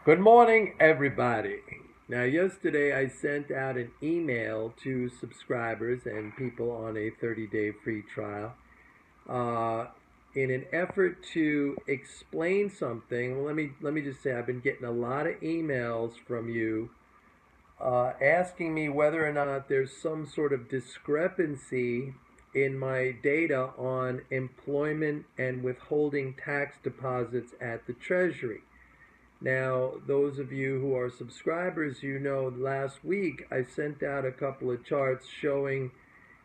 Good morning, everybody. Now, yesterday I sent out an email to subscribers and people on a 30-day free trial in an effort to explain something. Well, let me just say I've been getting a lot of emails from you asking me whether or not there's some sort of discrepancy in my data on employment and withholding tax deposits at the Treasury. Now, those of you who are subscribers, you know last week I sent out a couple of charts showing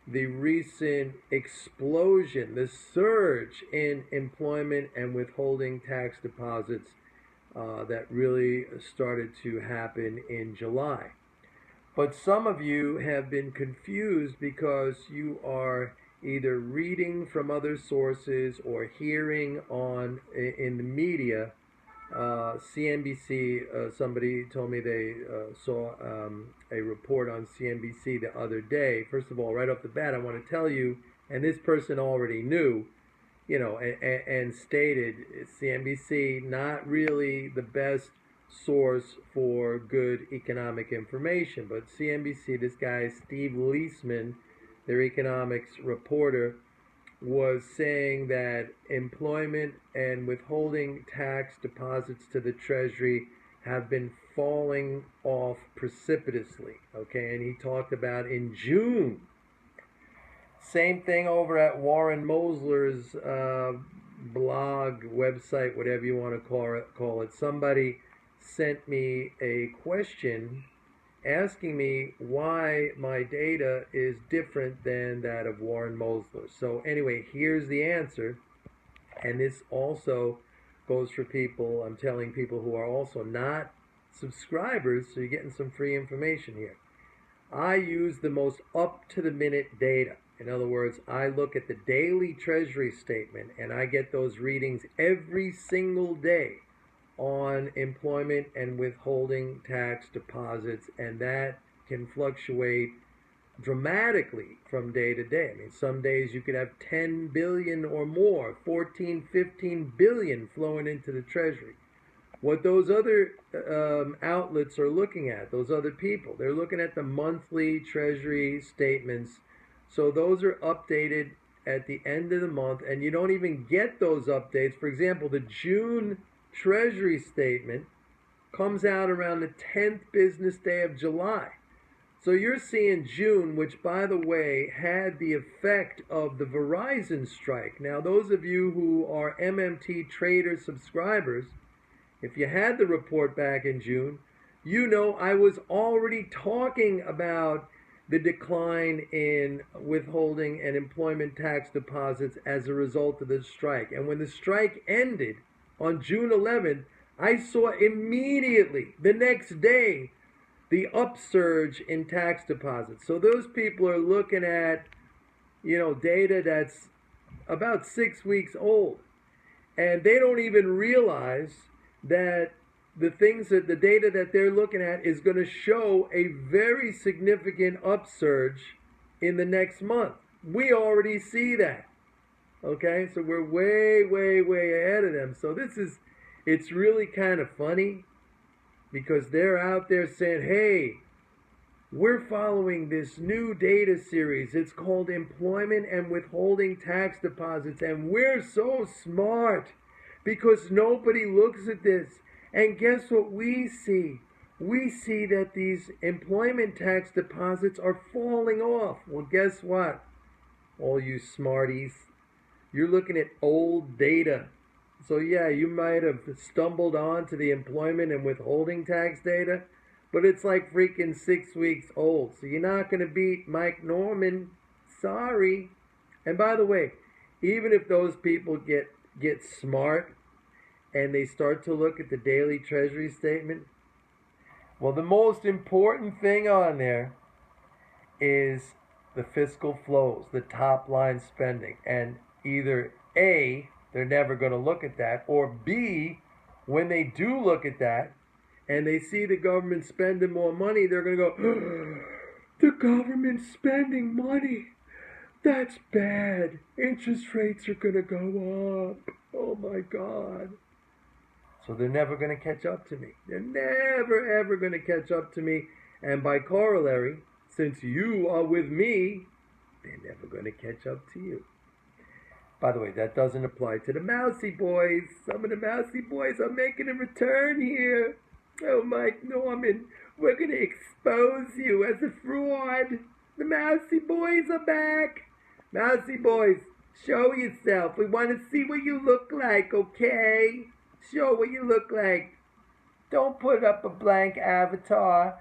the recent explosion, the surge in employment and withholding tax deposits that really started to happen in July. But some of you have been confused because you are either reading from other sources or hearing in the media. CNBC, somebody told me they saw a report on CNBC the other day. First of all, right off the bat, I want to tell you, and this person already knew, and stated CNBC not really the best source for good economic information. But CNBC, this guy, Steve Leisman, their economics reporter, was saying that employment and withholding tax deposits to the Treasury have been falling off precipitously. Okay, and he talked about in June. Same thing over at Warren+Mosler's blog, website, whatever you want to call it. Somebody sent me a question asking me why my data is different than that of Warren+Mosler. So anyway, here's the answer. And this also goes for people, I'm telling people who are also not subscribers, so you're getting some free information here. I use the most up-to-the-minute data. In other words, I look at the daily Treasury statement and I get those readings every single day on employment and withholding tax deposits, and that can fluctuate dramatically from day to day. I mean, some days you could have 10 billion or more, 14, 15 billion flowing into the Treasury. What those other outlets are looking at, those other people, they're looking at the monthly Treasury statements. So those are updated at the end of the month, and you don't even get those updates. For example, the June Treasury statement comes out around the 10th business day of July. So you're seeing June, which, by the way, had the effect of the Verizon strike. Now, those of you who are MMT Trader subscribers, if you had the report back in June, you know I was already talking about the decline in withholding and employment tax deposits as a result of the strike. And when the strike ended on June 11th, I saw immediately, the next day, the upsurge in tax deposits. So those people are looking at, data that's about 6 weeks old. And they don't even realize that the data that they're looking at is going to show a very significant upsurge in the next month. We already see that. Okay, so we're way, way, way ahead of them. So it's really kind of funny because they're out there saying, hey, we're following this new data series. It's called Employment and Withholding Tax Deposits, and we're so smart because nobody looks at this. And guess what we see? We see that these employment tax deposits are falling off. Well, guess what, all you smarties? You're looking at old data. So yeah, you might have stumbled onto the employment and withholding tax data, but it's like freaking 6 weeks old. So you're not going to beat Mike Norman. Sorry. And by the way, even if those people get smart and they start to look at the daily Treasury statement, well, the most important thing on there is the fiscal flows, the top line spending. And either A, they're never going to look at that, or B, when they do look at that and they see the government spending more money, they're going to go, the government's spending money. That's bad. Interest rates are going to go up. Oh my God. So they're never going to catch up to me. They're never, ever going to catch up to me. And by corollary, since you are with me, they're never going to catch up to you. By the way, that doesn't apply to the mousy boys. Some of the mousy boys are making a return here. Oh, Mike Norman, we're going to expose you as a fraud. The mousy boys are back. Mousy boys, show yourself. We want to see what you look like, okay? Show what you look like. Don't put up a blank avatar.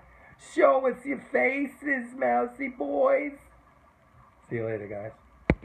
Show us your faces, mousy boys. See you later, guys.